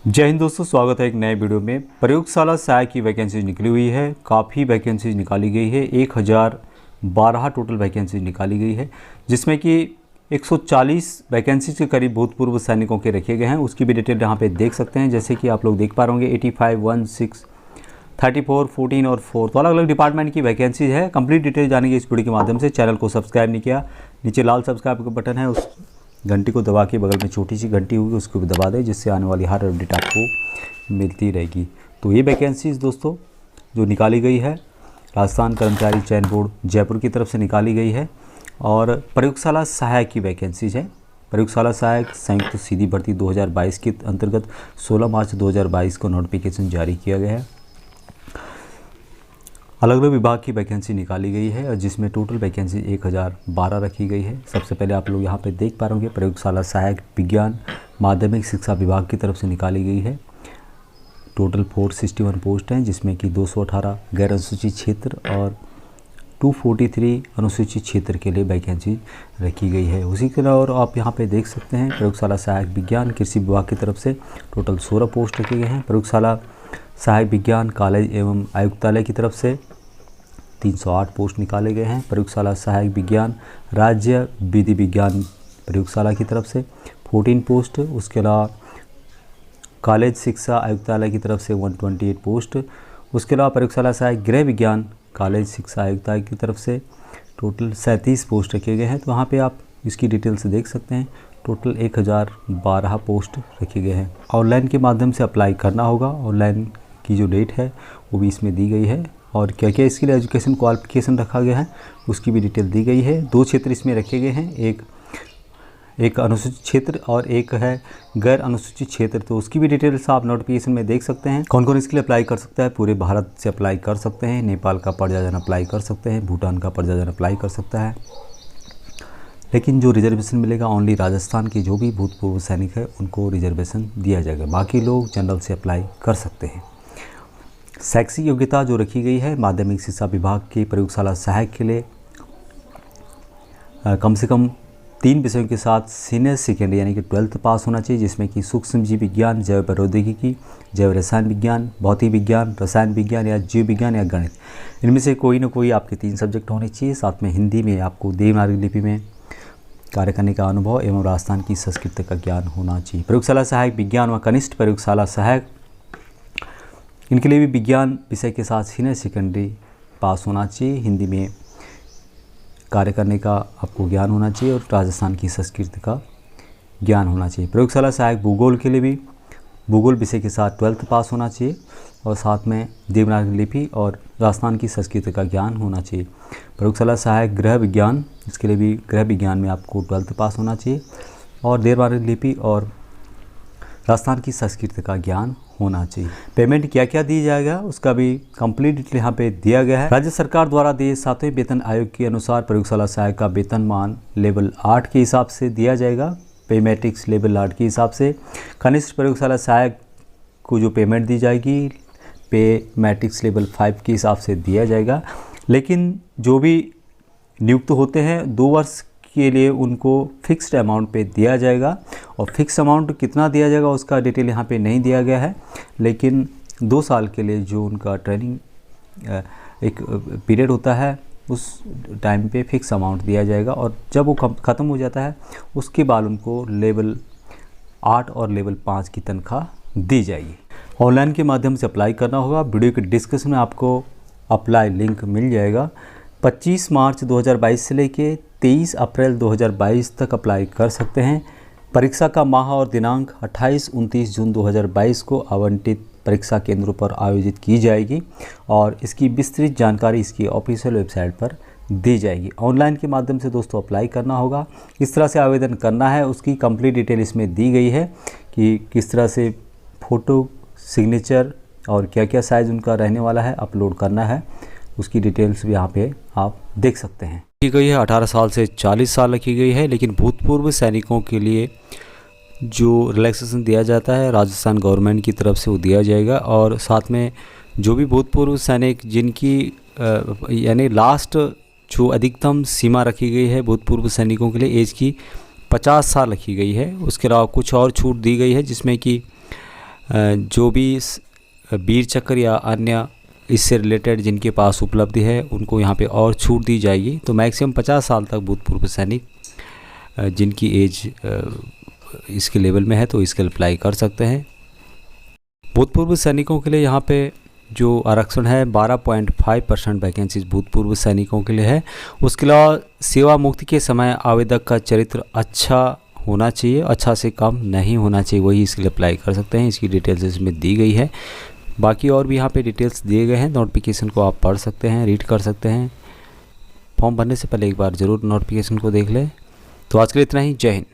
जय हिंद दोस्तों, स्वागत है एक नए वीडियो में। प्रयोगशाला सहायक की वैकेंसी निकली हुई है। काफ़ी वैकेंसीज निकाली गई है। 1012 टोटल वैकेंसीज निकाली गई है, जिसमें कि 140 वैकेंसीज के करीब भूतपूर्व सैनिकों के रखे गए हैं। उसकी भी डिटेल यहाँ पे देख सकते हैं। जैसे कि आप लोग देख पा रहे होंगे 85, 16, 34, 14 और 4 तो अलग अलग डिपार्टमेंट की वैकेंसीज है। कंप्लीट डिटेल जानेंगे इस वीडियो के माध्यम से। चैनल को सब्सक्राइब नहीं किया, नीचे लाल सब्सक्राइब का बटन है, उस घंटी को दबा के बगल में छोटी सी घंटी होगी उसको भी दबा दें, जिससे आने वाली हर अपडेट आपको मिलती रहेगी। तो ये वैकेंसीज दोस्तों जो निकाली गई है, राजस्थान कर्मचारी चयन बोर्ड जयपुर की तरफ से निकाली गई है और प्रयोगशाला सहायक की वैकेंसीज है। प्रयोगशाला सहायक संयुक्त सीधी भर्ती 2022 के अंतर्गत 16 मार्च 2022 को नोटिफिकेशन जारी किया गया है। अलग अलग विभाग की वैकेंसी निकाली गई है और जिसमें टोटल वैकेंसी 1012 रखी गई है। सबसे पहले आप लोग यहाँ पे देख पा रहे होंगे प्रयोगशाला सहायक विज्ञान माध्यमिक शिक्षा विभाग की तरफ से निकाली गई है। टोटल 461 पोस्ट हैं, जिसमें कि 218 गैर अनुसूचित क्षेत्र और 243 अनुसूचित क्षेत्र के लिए वैकेंसी रखी गई है। उसी के अलावा आप यहाँ पे देख सकते हैं प्रयोगशाला सहायक विज्ञान कृषि विभाग की तरफ से टोटल 16 पोस्ट रखे गए हैं। प्रयोगशाला सहायक विज्ञान कॉलेज एवं आयुक्तालय की तरफ से 308 पोस्ट निकाले गए हैं। प्रयोगशाला सहायक विज्ञान राज्य विधि विज्ञान प्रयोगशाला की तरफ से 14 पोस्ट। उसके अलावा कॉलेज शिक्षा आयुक्तालय की तरफ से 128 पोस्ट। उसके अलावा प्रयोगशाला सहायक गृह विज्ञान कॉलेज शिक्षा आयुक्तालय की तरफ से टोटल 37 पोस्ट रखे गए हैं। तो वहाँ पे आप इसकी डिटेल से देख सकते हैं। टोटल 1012 पोस्ट रखे गए हैं। ऑनलाइन के माध्यम से अप्लाई करना होगा। ऑनलाइन की जो डेट है वो भी इसमें दी गई है और क्या क्या इसके लिए एजुकेशन क्वालिफिकेशन रखा गया है उसकी भी डिटेल दी गई है। 2 क्षेत्र इसमें रखे गए हैं, एक अनुसूचित क्षेत्र और एक है गैर अनुसूचित क्षेत्र। तो उसकी भी डिटेल्स आप नोटिफिकेशन में देख सकते हैं। कौन कौन इसके लिए अप्लाई कर सकता है, पूरे भारत से अप्लाई कर सकते हैं। नेपाल का प्रजाजन अप्लाई कर सकते हैं, भूटान का प्रजाजन अप्लाई कर सकता है। लेकिन जो रिजर्वेशन मिलेगा ओनली राजस्थान के जो भी भूतपूर्व सैनिक है उनको रिजर्वेशन दिया जाएगा। बाकी लोग जनरल से अप्लाई कर सकते हैं। शैक्षिक योग्यता जो रखी गई है माध्यमिक शिक्षा विभाग के प्रयोगशाला सहायक के लिए कम से कम 3 विषयों के साथ सीनियर सेकेंडरी यानी कि 12th पास होना चाहिए, जिसमें कि सूक्ष्म जीव विज्ञान, जैव प्रौद्योगिकी, जैव रसायन विज्ञान, भौतिक विज्ञान, रसायन विज्ञान या जीव विज्ञान या गणित। इनमें से कोई ना कोई आपके 3 सब्जेक्ट होने चाहिए। साथ में हिंदी में आपको देवनागरी लिपि में कार्य करने का अनुभव एवं राजस्थान की संस्कृति का ज्ञान होना चाहिए। प्रयोगशाला सहायक विज्ञान व कनिष्ठ प्रयोगशाला सहायक इनके लिए भी विज्ञान विषय के साथ सीनियर सेकेंडरी पास होना चाहिए। हिंदी में कार्य करने का आपको ज्ञान होना चाहिए और राजस्थान की संस्कृति का ज्ञान होना चाहिए। प्रयोगशाला सहायक भूगोल के लिए भी भूगोल विषय के साथ 12th पास होना चाहिए और साथ में देवनागरी लिपि और राजस्थान की संस्कृति का ज्ञान होना चाहिए। प्रयोगशाला सहायक गृह विज्ञान, इसके लिए भी गृह विज्ञान में आपको 12th पास होना चाहिए और देवनागरी लिपि और राजस्थान की संस्कृति का ज्ञान होना चाहिए। पेमेंट क्या क्या दी जाएगा उसका भी कंप्लीट डिटेल यहाँ पे दिया गया है। राज्य सरकार द्वारा दिए 7वें वेतन आयोग के अनुसार प्रयोगशाला सहायक का वेतनमान लेवल 8 के हिसाब से दिया जाएगा। पे मैट्रिक्स लेवल 8 के हिसाब से। कनिष्ठ प्रयोगशाला सहायक को जो पेमेंट दी जाएगी पे मैट्रिक्स लेवल 5 के हिसाब से दिया जाएगा। लेकिन जो भी नियुक्त होते हैं 2 वर्ष के लिए उनको फिक्स्ड अमाउंट पे दिया जाएगा और फिक्स अमाउंट कितना दिया जाएगा उसका डिटेल यहाँ पे नहीं दिया गया है। लेकिन 2 साल के लिए जो उनका ट्रेनिंग एक पीरियड होता है उस टाइम पे फिक्स अमाउंट दिया जाएगा और जब वो ख़त्म हो जाता है उसके बाद उनको लेवल 8 और लेवल 5 की तनख्वाह दी जाएगी। ऑनलाइन के माध्यम से अप्लाई करना होगा। वीडियो के डिस्क्रिप्शन में आपको अप्लाई लिंक मिल जाएगा। 25 मार्च 2022 से लेके 23 अप्रैल 2022 तक अप्लाई कर सकते हैं। परीक्षा का माह और दिनांक 28-29 जून 2022 को आवंटित परीक्षा केंद्रों पर आयोजित की जाएगी और इसकी विस्तृत जानकारी इसकी ऑफिशियल वेबसाइट पर दी जाएगी। ऑनलाइन के माध्यम से दोस्तों अप्लाई करना होगा। किस तरह से आवेदन करना है उसकी कंप्लीट डिटेल इसमें दी गई है कि किस तरह से फ़ोटो, सिग्नेचर और क्या क्या साइज़ उनका रहने वाला है अपलोड करना है। उसकी डिटेल्स भी यहाँ पे आप देख सकते हैं। की गई है 18 साल से 40 साल रखी गई है। लेकिन भूतपूर्व सैनिकों के लिए जो रिलैक्सेशन दिया जाता है राजस्थान गवर्नमेंट की तरफ से वो दिया जाएगा और साथ में जो भी भूतपूर्व सैनिक जिनकी यानी लास्ट जो अधिकतम सीमा रखी गई है भूतपूर्व सैनिकों के लिए एज की 50 साल रखी गई है। उसके अलावा कुछ और छूट दी गई है जिसमें कि जो भी वीर चक्र या अन्य इससे रिलेटेड जिनके पास उपलब्धि है उनको यहाँ पे और छूट दी जाएगी। तो मैक्सिमम 50 साल तक भूतपूर्व सैनिक जिनकी एज इसके लेवल में है तो इसके अप्लाई कर सकते हैं। भूतपूर्व सैनिकों के लिए यहाँ पे जो आरक्षण है 12.5% वैकेंसीज भूतपूर्व सैनिकों के लिए है। उसके अलावा सेवा मुक्ति के समय आवेदक का चरित्र अच्छा होना चाहिए, अच्छा से कम नहीं होना चाहिए, वही इसके लिए अप्लाई कर सकते हैं। इसकी डिटेल्स इसमें दी गई है। बाकी और भी यहाँ पे डिटेल्स दिए गए हैं। नोटिफिकेशन को आप पढ़ सकते हैं, रीड कर सकते हैं। फॉर्म भरने से पहले एक बार ज़रूर नोटिफिकेशन को देख लें। तो आज के लिए इतना ही। जय हिंद।